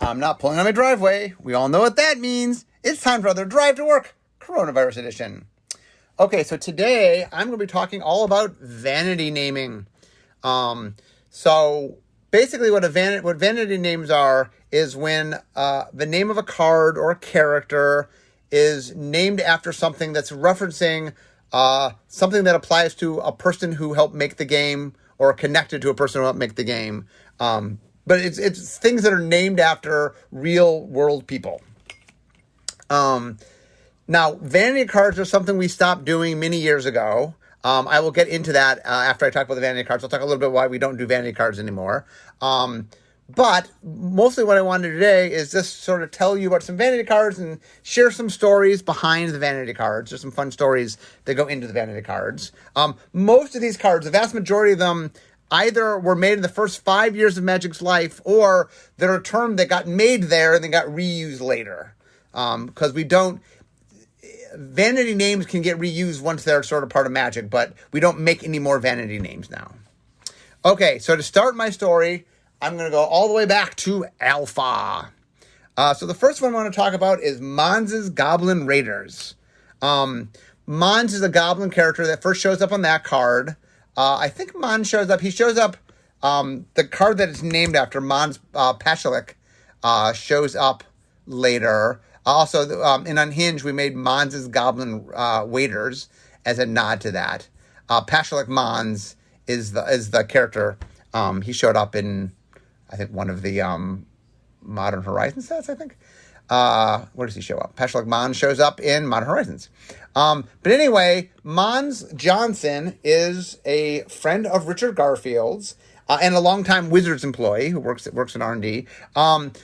I'm not pulling on my driveway. We all know what that means. It's time for another Drive to Work, Coronavirus Edition. Okay, so today I'm going to be talking all about vanity naming. So basically what vanity names are is when the name of a card or a character is named after something that's referencing something that applies to a person who helped make the game or connected to a person who helped make the game. But it's things that are named after real world people. Now, vanity cards are something we stopped doing many years ago. I will get into that after I talk about the vanity cards. I'll talk a little bit why we don't do vanity cards anymore. But mostly what I want to do today is just sort of tell you about some vanity cards and share some stories behind the vanity cards. There's some fun stories that go into the vanity cards. Most of these cards, the vast majority of them, either were made in the first 5 years of Magic's life, or they're a term that got made there and then got reused later. Because vanity names can get reused once they're sort of part of Magic, but we don't make any more vanity names now. Okay, so to start my story, I'm going to go all the way back to Alpha. So the first one I want to talk about is Mons' Goblin Raiders. Mons is a goblin character that first shows up on that card. I think Mons shows up. He shows up. The card that it's named after, Mons Pashelik, shows up later. Also, in Unhinged, we made Mons' Goblin Waiters as a nod to that. Pashelik Mons is the character. He showed up in, I think, one of the Modern Horizons sets, I think. Where does he show up? Pashelik Mons shows up in Modern Horizons. But anyway, Mons Johnson is a friend of Richard Garfield's and a longtime Wizards employee who works in R&D.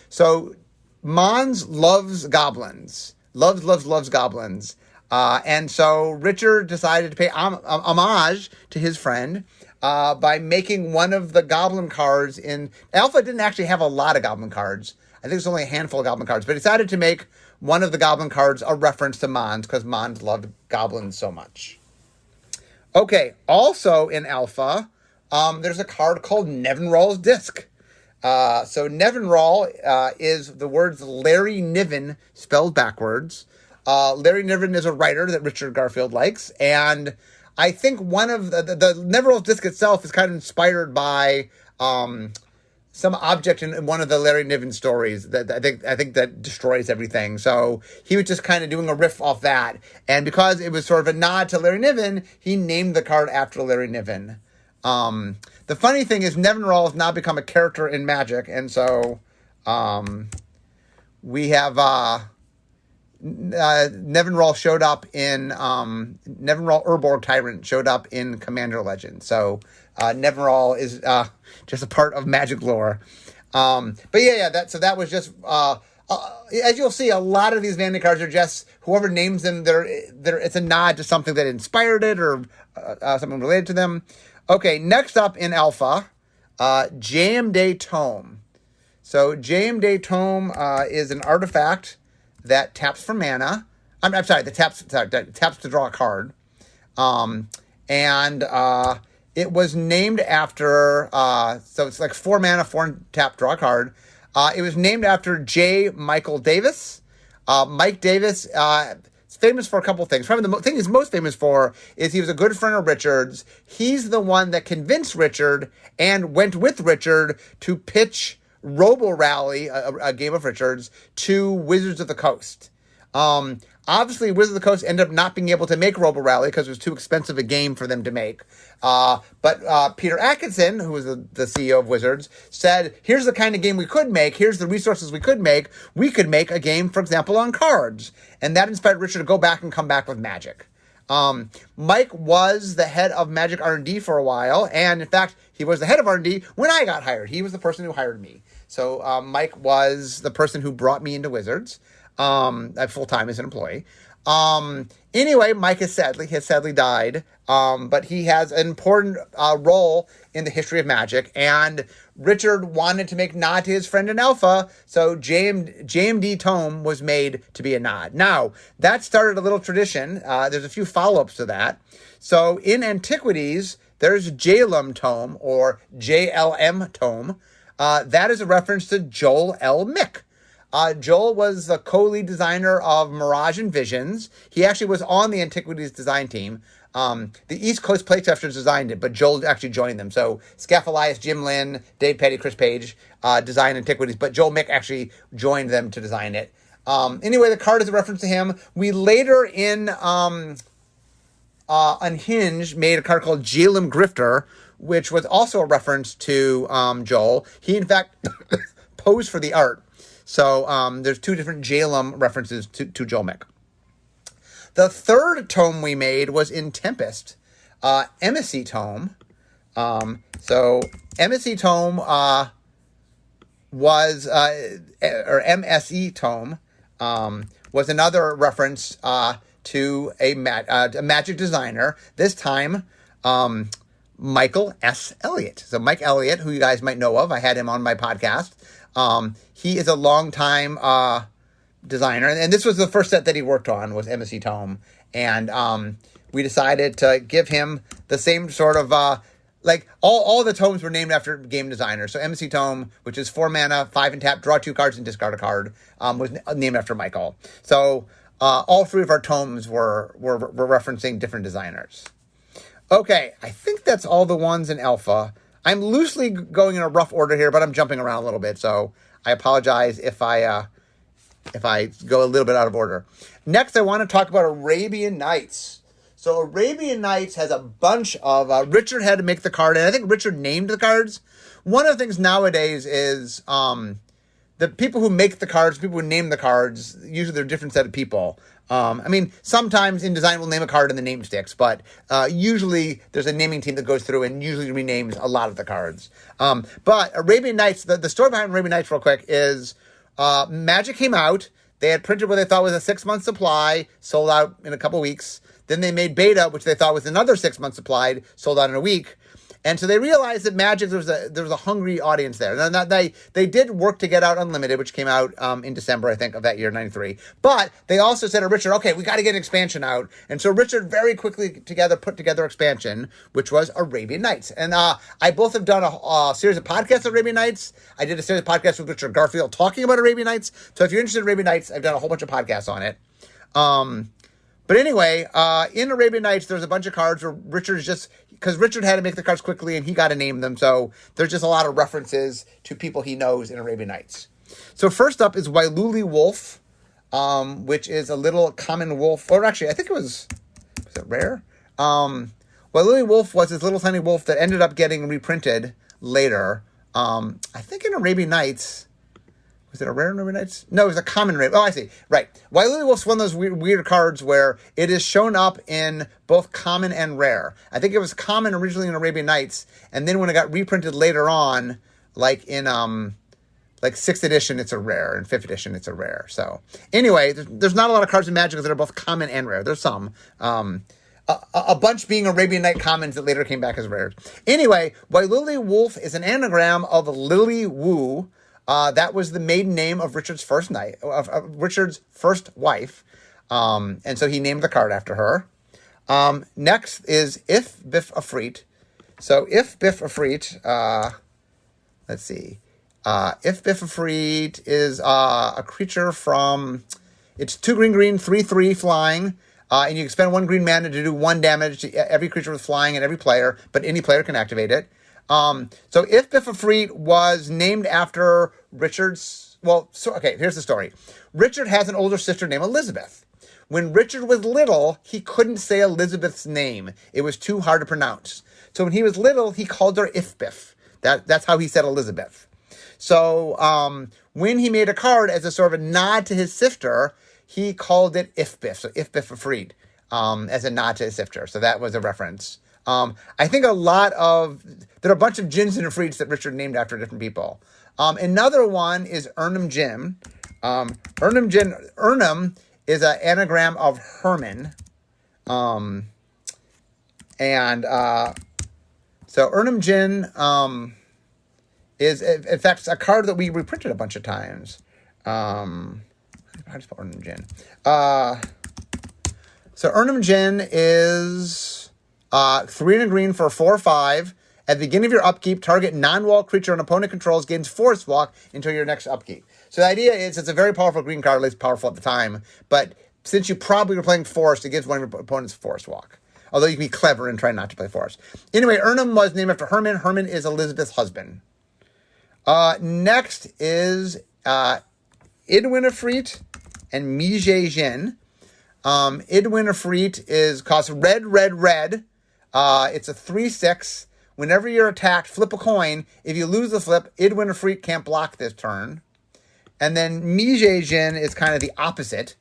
So Mons loves goblins. Loves goblins. And so Richard decided to pay homage to his friend by making one of the goblin cards in... Alpha didn't actually have a lot of goblin cards. I think it's only a handful of goblin cards, but he decided to make one of the goblin cards a reference to Mons because Mons loved goblins so much. Okay, also in Alpha, there's a card called Nevinrall's Disc. So Nevinrall is the words Larry Niven spelled backwards. Larry Niven is a writer that Richard Garfield likes, and I think one of the Nevinrall's Disc itself is kind of inspired by some object in one of the Larry Niven stories that I think that destroys everything. So he was just kind of doing a riff off that, and because it was sort of a nod to Larry Niven, he named the card after Larry Niven. The funny thing is Nevinrall has now become a character in Magic, and so we have Nevinrall showed up in Nevinrall Urborg Tyrant showed up in Commander Legends. So Nevinrall is just a part of Magic lore. But that was just as you'll see, a lot of these vanity cards are just whoever names them. It's a nod to something that inspired it or something related to them. Okay, next up in Alpha, Jayemdae Tome. So Jayemdae Tome is an artifact that taps for mana. I'm sorry, that taps to draw a card. And it was named after, so it's like 4 mana, 4 tap, draw a card. It was named after J. Michael Davis. Mike Davis is famous for a couple things. Probably the thing he's most famous for is he was a good friend of Richard's. He's the one that convinced Richard and went with Richard to pitch Robo Rally, a game of Richard's, to Wizards of the Coast. Obviously, Wizards of the Coast ended up not being able to make Robo Rally because it was too expensive a game for them to make. But Peter Atkinson, who was the CEO of Wizards, said, here's the kind of game we could make. Here's the resources we could make. We could make a game, for example, on cards. And that inspired Richard to go back and come back with Magic. Mike was the head of Magic R&D for a while. And in fact, he was the head of R&D when I got hired. He was the person who hired me. So Mike was the person who brought me into Wizards. Full-time as an employee. Anyway, Mike has sadly died, but he has an important role in the history of Magic, and Richard wanted to make nod to his friend in Alpha, so JMD Tome was made to be a nod. Now, that started a little tradition. There's a few follow-ups to that. So in Antiquities, there's Jalum Tome, or JLM Tome. That is a reference to Joel L. Mick, Joel was the co-lead designer of Mirage and Visions. He actually was on the Antiquities design team. The East Coast Playtesters designed it, but Joel actually joined them. So Scaphalias, Jim Lynn, Dave Petty, Chris Page designed Antiquities, but Joel Mick actually joined them to design it. Anyway, the card is a reference to him. We later in Unhinged made a card called Jalem Grifter, which was also a reference to Joel. He, in fact, posed for the art. So there's two different Jalem references to Joel Mick. The third tome we made was in Tempest, Emissy Tome. So Emissy Tome was, or MSE Tome, was another reference to a magic designer. This time, Michael S. Elliott. So Mike Elliott, who you guys might know of, I had him on my podcast. He is a longtime designer, and this was the first set that he worked on, was Emissy Tome, and we decided to give him the same sort of like all the tomes were named after game designers. So Emissy Tome, which is 4 mana, 5 and tap, draw 2 cards and discard a card, was named after Michael. So all 3 of our tomes were referencing different designers. Okay, I think that's all the ones in Alpha. I'm loosely going in a rough order here, but I'm jumping around a little bit, so I apologize if I go a little bit out of order. Next, I want to talk about Arabian Nights. So Arabian Nights has a bunch of... Richard had to make the card, and I think Richard named the cards. One of the things nowadays is the people who make the cards, people who name the cards, usually they're a different set of people. I mean, sometimes in design we'll name a card and the name sticks, but usually there's a naming team that goes through and usually renames a lot of the cards. But Arabian Nights, the story behind Arabian Nights real quick is... Magic came out. They had printed what they thought was a 6-month supply, sold out in a couple weeks. Then they made beta, which they thought was another 6-month supply, sold out in a week. And so they realized that Magic, there was a hungry audience there. Now, they did work to get out Unlimited, which came out in December, I think, of that year, 93. But they also said to Richard, okay, we got to get an expansion out. And so Richard very quickly put together expansion, which was Arabian Nights. And I both have done a series of podcasts of Arabian Nights. I did a series of podcasts with Richard Garfield talking about Arabian Nights. So if you're interested in Arabian Nights, I've done a whole bunch of podcasts on it. But anyway, in Arabian Nights, there's a bunch of cards where Richard's just... Because Richard had to make the cards quickly and he got to name them. So there's just a lot of references to people he knows in Arabian Nights. So first up is Wailuli Wolf, which is a little common wolf. Or actually, I think was it rare? Wailuli Wolf was this little tiny wolf that ended up getting reprinted later. I think in Arabian Nights... Was it a rare in Arabian Nights? No, it was a common rare. Oh, I see. Right. Wailuli Wolf's one of those weird cards where it is shown up in both common and rare. I think it was common originally in Arabian Nights, and then when it got reprinted later on, like in like 6th edition, it's a rare, and 5th edition, it's a rare. So anyway, there's not a lot of cards in Magic that are both common and rare. There's some. A bunch being Arabian Night commons that later came back as rares. Anyway, Wailuli Wolf is an anagram of Lily Wu. That was the maiden name of Richard's first Richard's first wife. And so he named the card after her. Next is If Biff Afreet. So If Biff Afreet, let's see. If Biff Afreet is a creature from, it's 2 green, 3/3 flying. And you can spend 1 green mana to do 1 damage to every creature with flying and every player, but any player can activate it. So If Biff Afreet was named after Richard's... okay, here's the story. Richard has an older sister named Elizabeth. When Richard was little, he couldn't say Elizabeth's name. It was too hard to pronounce. So when he was little, he called her If Biff. That's how he said Elizabeth. So when he made a card as a sort of a nod to his sister, he called it If Biff. So If Biff Afreet, as a nod to his sister. So that was a reference. I think there are a bunch of Jins and Afrits that Richard named after different people. Another one is Urnum Jin. Urnum is an anagram of Herman. So Urnum Jin is, in fact, a card that we reprinted a bunch of times. How do you spell Urnum Jin? So Urnum Jin is 3 and a green for 4/5. At the beginning of your upkeep, target non-wall creature an opponent controls gains Forest Walk until your next upkeep. So the idea is it's a very powerful green card, at least powerful at the time. But since you probably were playing Forest, it gives one of your opponents Forest Walk. Although you can be clever and try not to play Forest. Anyway, Urnum was named after Herman. Herman is Elizabeth's husband. Next is Idwinifrit and Mijé Jin. Idwinifrit costs red. It's a 3/6. Whenever you're attacked, flip a coin. If you lose the flip, Idwinifrit can't block this turn. And then Mijé Jin is kind of the opposite.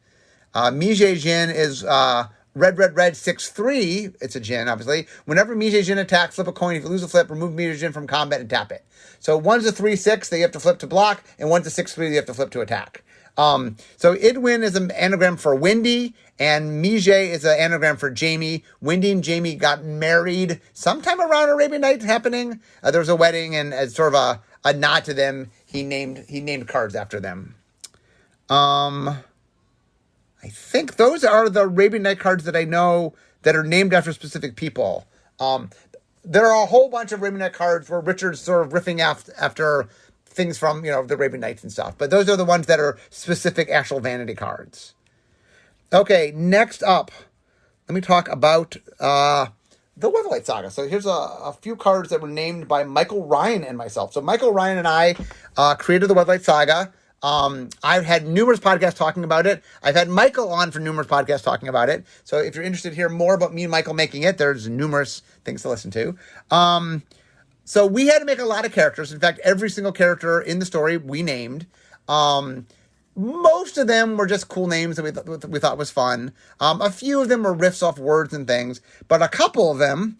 Mijé Jin is red, 6/3. It's a Jin, obviously. Whenever Mijé Jin attacks, flip a coin. If you lose the flip, remove Mijé Jin from combat and tap it. So one's a 3/6 that you have to flip to block, and one's a 6/3 that you have to flip to attack. So Idwin is an anagram for Windy, and Mijé is an anagram for Jamie. Windy and Jamie got married sometime around Arabian Nights happening. There was a wedding, and as sort of a nod to them, he named cards after them. I think those are the Arabian Night cards that I know that are named after specific people. There are a whole bunch of Arabian Night cards where Richard's sort of riffing after things from, the Arabian Nights and stuff. But those are the ones that are specific actual Vanity cards. Okay, next up, let me talk about the Weatherlight Saga. So here's a few cards that were named by Michael Ryan and myself. So Michael Ryan and I created the Weatherlight Saga. I've had numerous podcasts talking about it. I've had Michael on for numerous podcasts talking about it. So if you're interested to hear more about me and Michael making it, there's numerous things to listen to. So we had to make a lot of characters. In fact, every single character in the story we named. Most of them were just cool names that we thought was fun. A few of them were riffs off words and things. But a couple of them,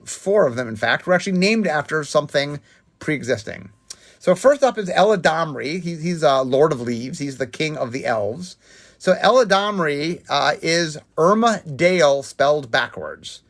4 of them in fact, were actually named after something pre-existing. So first up is Eladamri. He's Lord of Leaves. He's the king of the elves. So Eladamri is Irma Dale spelled backwards.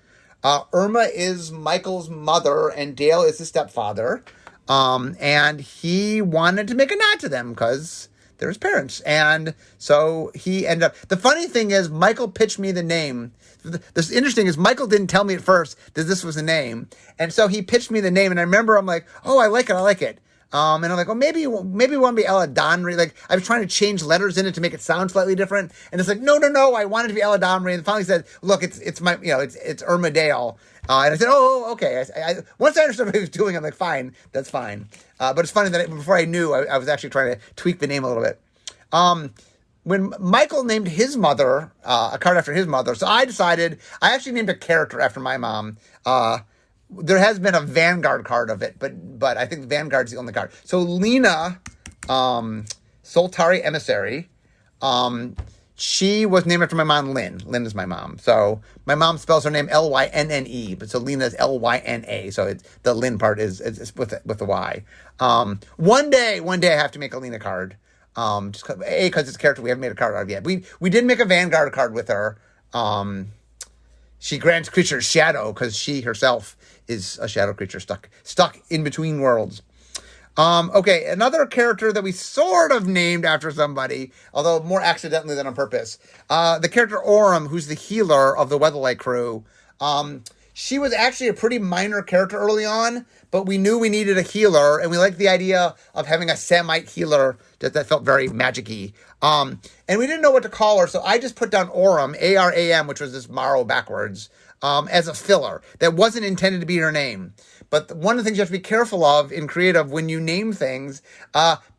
Irma is Michael's mother, and Dale is his stepfather. And he wanted to make a nod to them because they're his parents. And so he ended up... The funny thing is, Michael pitched me the name. This interesting is Michael didn't tell me at first that this was the name. And so he pitched me the name, and I remember I'm like, oh, I like it. And I'm like, oh, maybe we want to be Eladamri. Like, I was trying to change letters in it to make it sound slightly different. And it's like, no, I wanted to be Eladamri. And finally said, look, it's my, it's Irma Dale. And I said, oh, okay. Once I understood what he was doing, I'm like, fine, that's fine. But it's funny that before I knew, I was actually trying to tweak the name a little bit. When Michael named his mother, a card after his mother, so I decided, I actually named a character after my mom. There has been a Vanguard card of it, but I think Vanguard's the only card. So Lena, Soltari Emissary, she was named after my mom, Lynn. Lynn is my mom. So my mom spells her name Lynne, but so Lena is Lyna. So the Lynn part is with the Y. One day I have to make a Lena card. Just because it's a character we haven't made a card out of yet. We did make a Vanguard card with her. She grants creatures shadow because she herself is a shadow creature stuck in between worlds. Okay, another character that we sort of named after somebody, although more accidentally than on purpose. The character Orem, who's the healer of the Weatherlight crew. She was actually a pretty minor character early on, but we knew we needed a healer, and we liked the idea of having a Samite healer that felt very magic-y. And we didn't know what to call her, so I just put down Orem, A-R-A-M, which was this Morrow backwards, as a filler. That wasn't intended to be her name. But one of the things you have to be careful of in creative when you name things,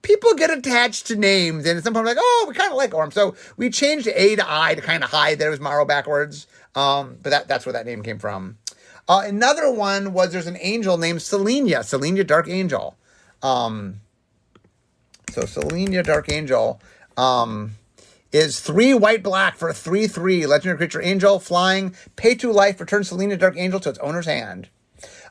people get attached to names, and at some point like, oh, we kind of like Orem. So we changed A to I to kind of hide that it was Morrow backwards. But that's where that name came from. Another one was there's an angel named Selenia Dark Angel. So Selenia Dark Angel is 3 white-black for a 3/3 legendary creature angel flying. Pay 2 life, return Selenia Dark Angel to its owner's hand.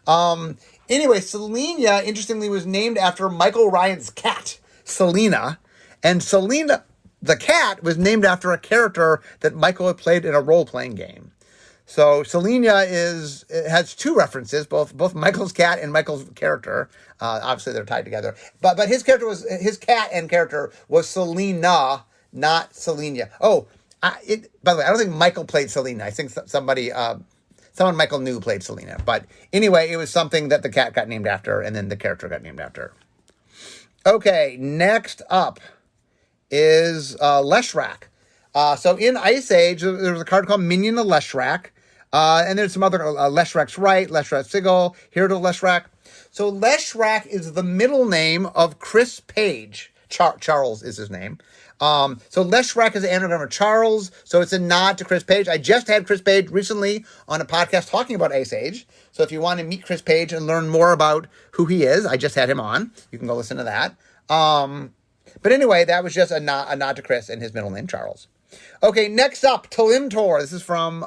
Anyway, Selenia, interestingly, was named after Michael Ryan's cat, Selena. And Selena, the cat, was named after a character that Michael had played in a role-playing game. So Selenia has 2 references, both Michael's cat and Michael's character. Obviously, they're tied together. But his cat and character was Selena, not Selenia. Oh, by the way, I don't think Michael played Selena. I think somebody someone Michael knew played Selena. But anyway, it was something that the cat got named after, and then the character got named after. Okay, next up is Leshrac. So in Ice Age, there was a card called Minion of Leshrac. And there's some other Leshrac's Right, Leshrac Sigil, Hero to Leshrac. So Leshrac is the middle name of Chris Page. Charles is his name. So Leshrac is an anagram of Charles, so it's a nod to Chris Page. I just had Chris Page recently on a podcast talking about Ice Age. So if you want to meet Chris Page and learn more about who he is, I just had him on. You can go listen to that. But anyway, that was just a nod to Chris and his middle name, Charles. Okay, next up, Talimtor. This is from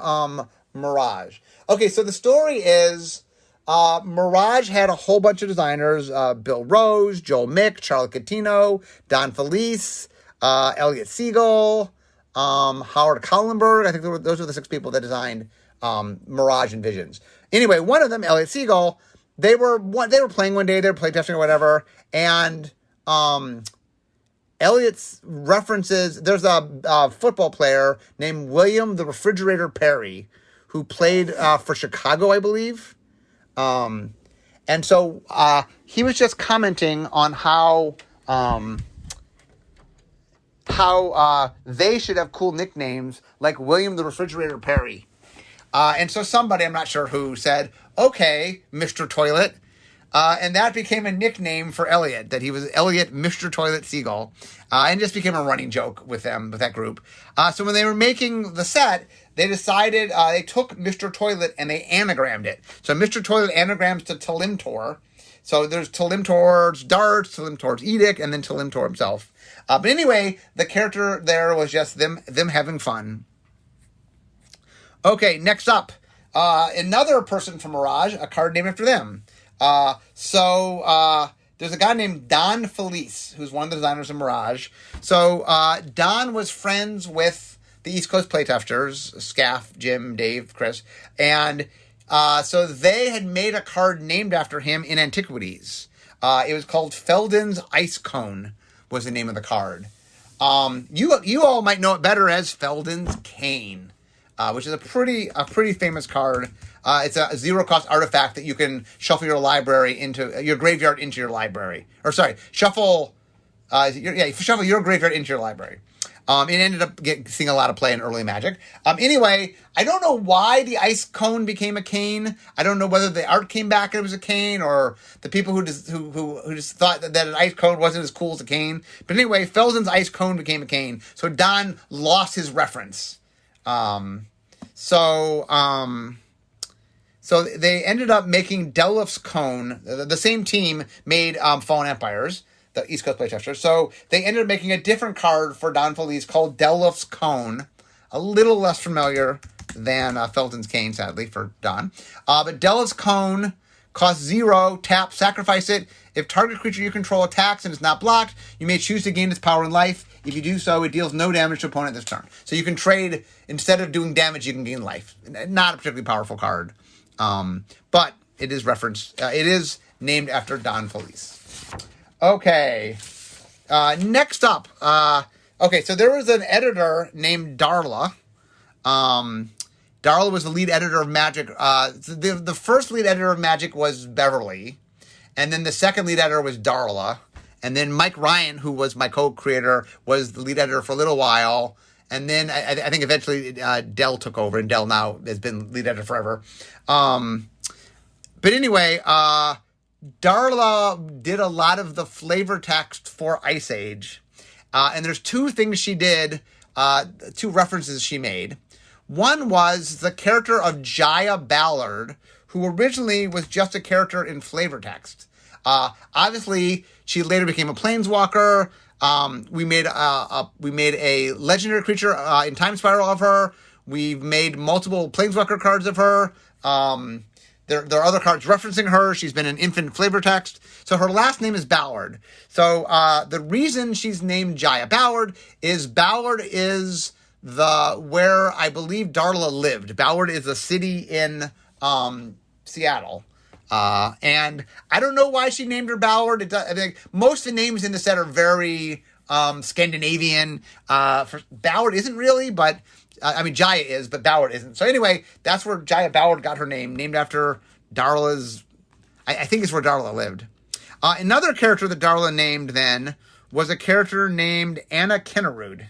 Mirage. Okay, so the story is Mirage had a whole bunch of designers, Bill Rose, Joel Mick, Charlie Catino, Don Felice, Elliot Siegel, Howard Kallenberg. I think those were the 6 people that designed Mirage and Visions. Anyway, one of them, Elliot Siegel, they were playing one day, they were playtesting or whatever, and Elliot's references, there's a football player named William the Refrigerator Perry who played for Chicago, I believe. And so he was just commenting on how they should have cool nicknames like William the Refrigerator Perry. And so somebody, I'm not sure who, said, okay, Mr. Toilet. And that became a nickname for Elliot, that he was Elliot Mr. Toilet Siegel, and just became a running joke with them, with that group. So when they were making the set, they decided, they took Mr. Toilet and they anagrammed it. So Mr. Toilet anagrams to Talimtor. So there's Talimtor's darts, Talimtor's edict, and then Talimtor himself. But anyway, the character there was just them having fun. Okay, next up, another person from Mirage, a card named after them. There's a guy named Don Felice, who's one of the designers of Mirage. So Don was friends with the East Coast playtesters, Scaff, Jim, Dave, Chris, and so they had made a card named after him in Antiquities. It was called Felden's Ice Cone, was the name of the card. You all might know it better as Felden's Cane, which is a pretty famous card. It's a 0-cost artifact that you can shuffle your library into your graveyard into your library. Or sorry, shuffle your graveyard into your library. It ended up seeing a lot of play in early Magic. Anyway, I don't know why the ice cone became a cane. I don't know whether the art came back and it was a cane, or the people who just thought that an ice cone wasn't as cool as a cane. But anyway, Felden's ice cone became a cane, so Don lost his reference. So they ended up making Delph's Cone. The same team made Fallen Empires, the East Coast playtesters. So they ended up making a different card for Don Felice called Delph's Cone. A little less familiar than Felden's Cane, sadly, for Don. But Delph's Cone costs 0, tap, sacrifice it. If target creature you control attacks and is not blocked, you may choose to gain its power and life. If you do so, it deals no damage to opponent this turn. So you can trade, instead of doing damage, you can gain life. Not a particularly powerful card. But it is referenced, it is named after Don Felice. Okay. Next up, so there was an editor named Darla. Darla was the lead editor of Magic. The first lead editor of Magic was Beverly, and then the second lead editor was Darla, and then Mike Ryan, who was my co-creator, was the lead editor for a little while, and then I think eventually Dell took over, and Dell now has been lead editor forever. But anyway, Darla did a lot of the flavor text for Ice Age, and there's 2 things she did, 2 references she made. One was the character of Jaya Ballard, who originally was just a character in flavor text. Obviously, she later became a planeswalker. We made a legendary creature in Time Spiral of her. We've made multiple planeswalker cards of her. There are other cards referencing her. She's been in infinite flavor text. So her last name is Ballard. So the reason she's named Jaya Ballard is where I believe Darla lived. Ballard is a city in Seattle. And I don't know why she named her Ballard. I think most of the names in the set are very Scandinavian. Ballard isn't really, but I mean, Jaya is, but Ballard isn't. So anyway, that's where Jaya Ballard got her name, named after Darla's, I think it's where Darla lived. Another character that Darla named then was a character named Anna Kennerud.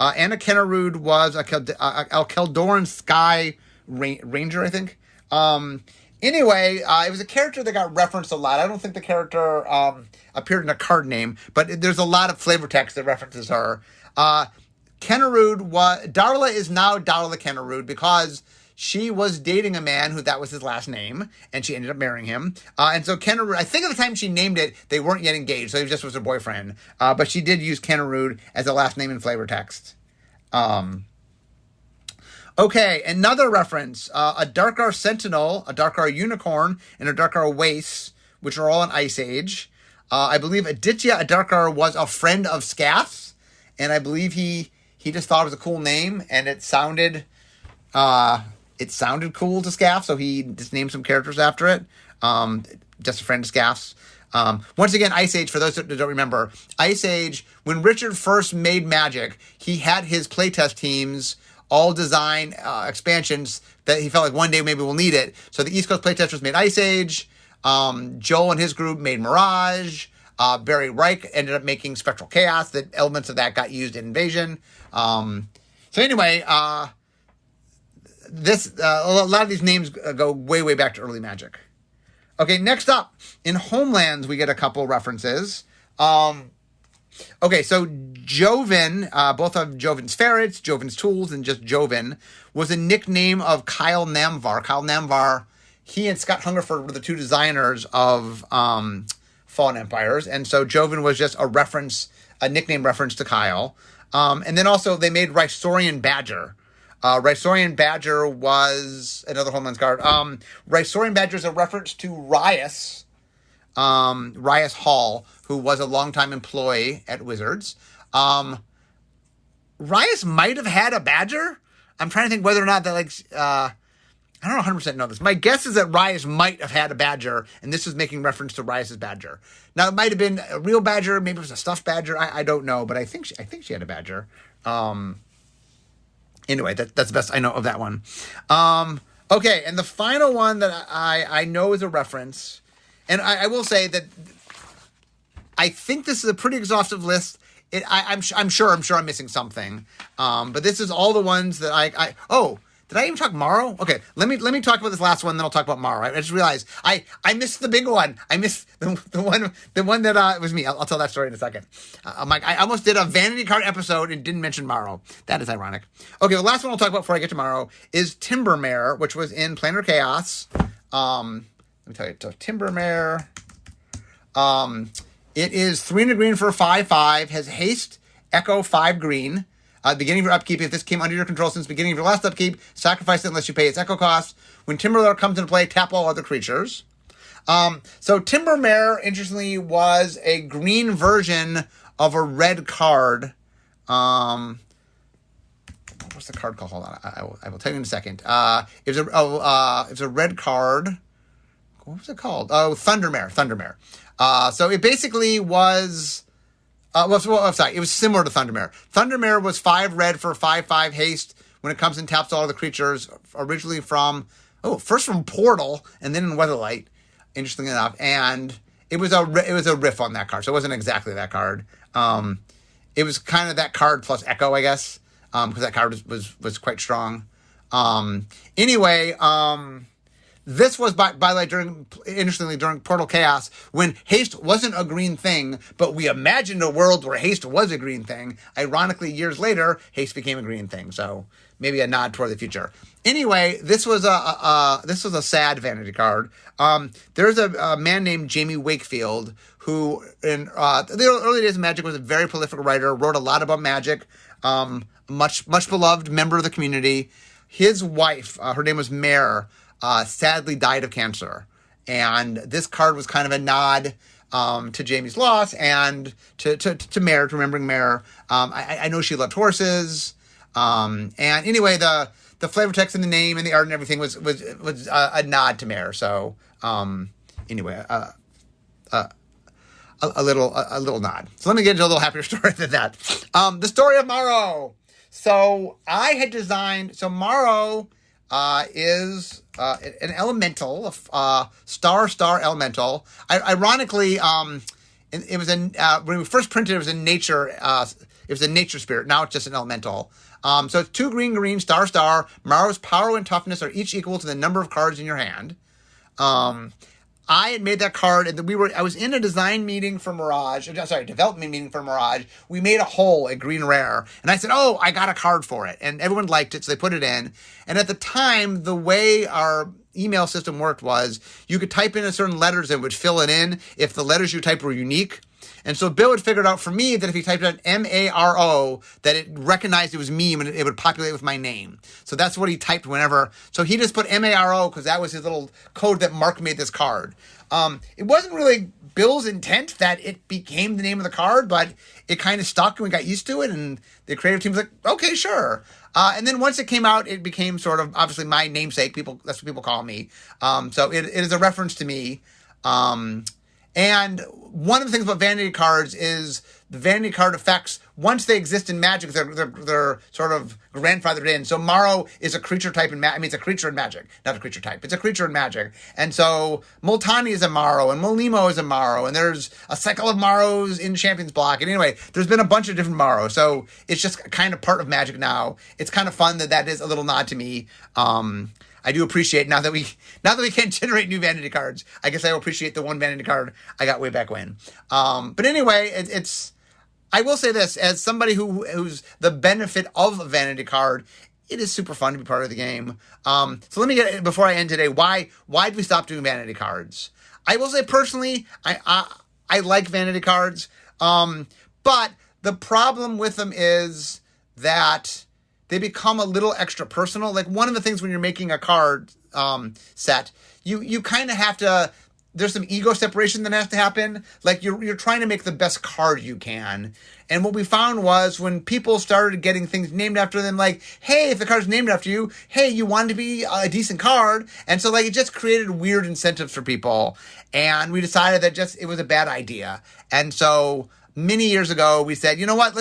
Anna Kennerud was a Keldoran Sky Ranger, I think. Anyway, it was a character that got referenced a lot. I don't think the character appeared in a card name, but there's a lot of flavor text that references her. Kennerud Darla is now Darla Kennerud because she was dating a man who that was his last name, and she ended up marrying him. And so Kennerud, I think at the time she named it, they weren't yet engaged, so he just was her boyfriend. But she did use Kennerud as a last name in flavor text. Okay, another reference, a Darkar Sentinel, a Darkar Unicorn, and a Darkar Wace, which are all in Ice Age. I believe Aditya Adarkar was a friend of Scath's, and I believe he just thought it was a cool name, and it sounded cool to Scath, so he just named some characters after it. Just a friend of Scath's. Once again, Ice Age, for those that don't remember, Ice Age, when Richard first made Magic, he had his playtest teams all design expansions that he felt like one day maybe we'll need it. So the East Coast playtesters made Ice Age. Joel and his group made Mirage. Barry Reich ended up making Spectral Chaos. The elements of that got used in Invasion. So anyway, a lot of these names go way, way back to early Magic. Okay, next up, in Homelands, we get a couple references. Okay, so Joven, both of Joven's Ferrets, Joven's Tools, and just Joven, was a nickname of Kyle Namvar. Kyle Namvar, he and Scott Hungerford were the two designers of Fallen Empires, and so Joven was just a nickname reference to Kyle. And then also they made Rysorian Badger. Rysorian Badger was another Homelands card. Rysorian Badger is a reference to Rias Hall, who was a longtime employee at Wizards. Rias might have had a badger. I'm trying to think whether or not that, I don't 100% know this. My guess is that Rias might have had a badger, and this was making reference to Rias's badger. Now, it might have been a real badger. Maybe it was a stuffed badger. I don't know, but I think she had a badger. Anyway, that's the best I know of that one. Okay, and the final one that I know is a reference, and I will say that I think this is a pretty exhaustive list. I'm sure I'm missing something. But this is all the ones that did I even talk Morrow? Okay, let me talk about this last one, then I'll talk about Morrow. I just realized I missed the big one. I missed the one that was me. I'll tell that story in a second. I almost did a Vanity Card episode and didn't mention Morrow. That is ironic. Okay, the last one I'll talk about before I get to Morrow is Timbermare, which was in Planar Chaos. Let me tell you, so Timbermare. It is 3 green for a 5/5, has haste, echo, 5 green. Beginning of your upkeep, if this came under your control since the beginning of your last upkeep, sacrifice it unless you pay its echo cost. When Timbermare comes into play, tap all other creatures. So Timbermare, interestingly, was a green version of a red card. What's the card called? Hold on, I will tell you in a second. It was a red card. What was it called? Oh, Thundermare. So it basically was. It was similar to Thundermare. Thundermare was 5 red for 5/5 haste. When it comes and taps all the creatures, originally first from Portal and then in Weatherlight, interestingly enough. And it was a riff on that card, so it wasn't exactly that card. It was kind of that card plus Echo, I guess, because that card was quite strong. Anyway. This was, by the way, during Portal Chaos, when haste wasn't a green thing, but we imagined a world where haste was a green thing. Ironically, years later, haste became a green thing. So maybe a nod toward the future. Anyway, this was a sad Vanity card. There's a man named Jamie Wakefield who, in the early days of Magic, was a very prolific writer. Wrote a lot about Magic. Much beloved member of the community. His wife, her name was Mare. Sadly died of cancer. And this card was kind of a nod to Jamie's loss and to Mare, to remembering Mare. I know she loved horses. And anyway, the flavor text and the name and the art and everything was a nod to Mare. So anyway, a little nod. So let me get into a little happier story than that. The story of Morrow. So I had designed, so Morrow is an elemental, star elemental. Ironically, it was when we first printed, it was in nature. It was a nature spirit. Now it's just an elemental. So it's 2 green, star. Morrow's power and toughness are each equal to the number of cards in your hand. I had made that card, and I was in a design meeting for Mirage. Development meeting for Mirage. We made a hole at Green Rare, and I said, "Oh, I got a card for it," and everyone liked it, so they put it in. And at the time, the way our email system worked was you could type in a certain letters and it would fill it in if the letters you typed were unique. And so Bill had figured out for me that if he typed out M-A-R-O, that it recognized it was me and it would populate with my name. So that's what he typed whenever. So he just put M-A-R-O because that was his little code that Mark made this card. It wasn't really Bill's intent that it became the name of the card, but it kind of stuck and we got used to it. And the creative team was like, okay, sure. And then once it came out, it became sort of obviously my namesake. That's what people call me. So it is a reference to me. And one of the things about Vanity Cards is the Vanity Card effects, once they exist in Magic, they're sort of grandfathered in. So Morrow is a creature type in Magic. I mean, it's a creature in Magic, not a creature type. It's a creature in Magic. And so Multani is a Morrow, and Molimo is a Morrow, and there's a cycle of Morrows in Champions Block. And anyway, there's been a bunch of different Morrows. So it's just kind of part of Magic now. It's kind of fun that is a little nod to me. I do appreciate now that we can't generate new Vanity Cards. I guess I will appreciate the one Vanity Card I got way back when. But anyway, I will say this as somebody who's the benefit of a Vanity Card. It is super fun to be part of the game. So let me get before I end today. Why did we stop doing Vanity Cards? I will say personally, I like Vanity Cards, but the problem with them is that they become a little extra personal. Like one of the things when you're making a card set, you kind of have to, there's some ego separation that has to happen. Like you're trying to make the best card you can. And what we found was when people started getting things named after them, like, hey, if the card's named after you, hey, you want to be a decent card. And so like it just created weird incentives for people. And we decided that it was a bad idea. And so many years ago we said, you know what,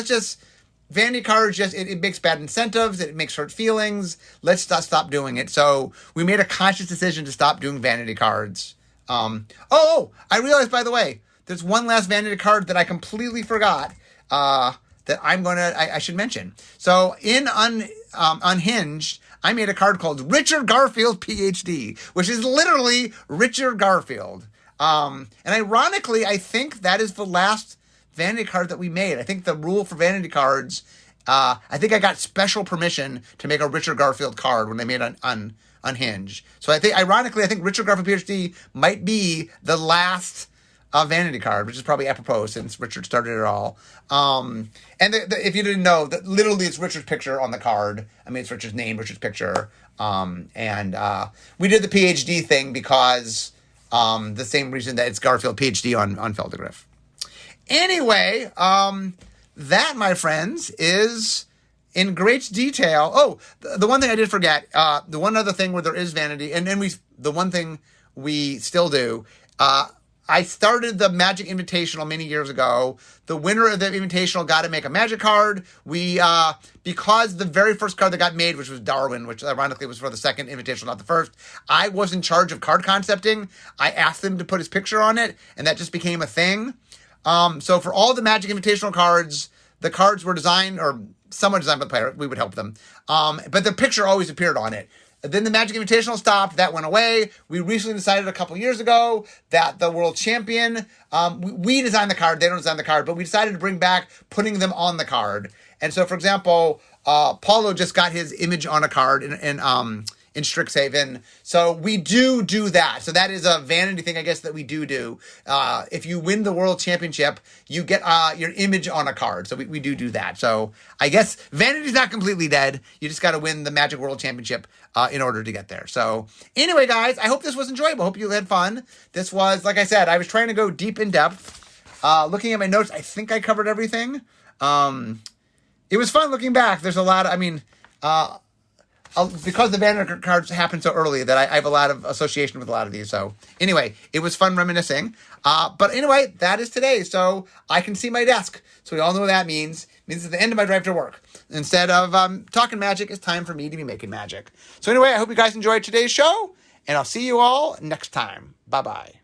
Vanity Cards it makes bad incentives. It makes hurt feelings. Let's stop doing it. So we made a conscious decision to stop doing Vanity Cards. I realized, by the way, there's one last Vanity Card that I completely forgot that I should mention. So in Unhinged, I made a card called Richard Garfield PhD, which is literally Richard Garfield. And ironically, I think that is the last Vanity Card that we made. I think the rule for Vanity Cards, I think I got special permission to make a Richard Garfield card when they made Unhinged. So I think Richard Garfield PhD might be the last Vanity Card, which is probably apropos since Richard started it all. And if you didn't know, that literally it's Richard's picture on the card. I mean, it's Richard's name, Richard's picture. And we did the PhD thing because the same reason that it's Garfield PhD on Feldegriff. Anyway, that, my friends, is in great detail. Oh, the one thing I did forget, the one other thing where there is Vanity, and the one thing we still do, I started the Magic Invitational many years ago. The winner of the Invitational got to make a Magic card. We, because the very first card that got made, which was Darwin, which ironically was for the second Invitational, not the first, I was in charge of card concepting. I asked them to put his picture on it, and that just became a thing. So for all the Magic Invitational cards, the cards were designed, or somewhat designed by the player. We would help them. But the picture always appeared on it. Then the Magic Invitational stopped. That went away. We recently decided a couple years ago that the world champion, we designed the card. They don't design the card, but we decided to bring back putting them on the card. And so, for example, Paulo just got his image on a card in Strixhaven. So we do that. So that is a vanity thing, I guess, that we do. If you win the world championship, you get your image on a card. So we do that. So I guess vanity's not completely dead. You just got to win the Magic World Championship in order to get there. So anyway, guys, I hope this was enjoyable. Hope you had fun. This was, like I said, I was trying to go deep in depth. Looking at my notes, I think I covered everything. It was fun looking back. There's a lot of, because the Vanity Cards happened so early that I have a lot of association with a lot of these. So anyway, it was fun reminiscing. But anyway, that is today. So I can see my desk. So we all know what that means. It means it's the end of my drive to work. Instead of talking magic, it's time for me to be making magic. So anyway, I hope you guys enjoyed today's show, and I'll see you all next time. Bye-bye.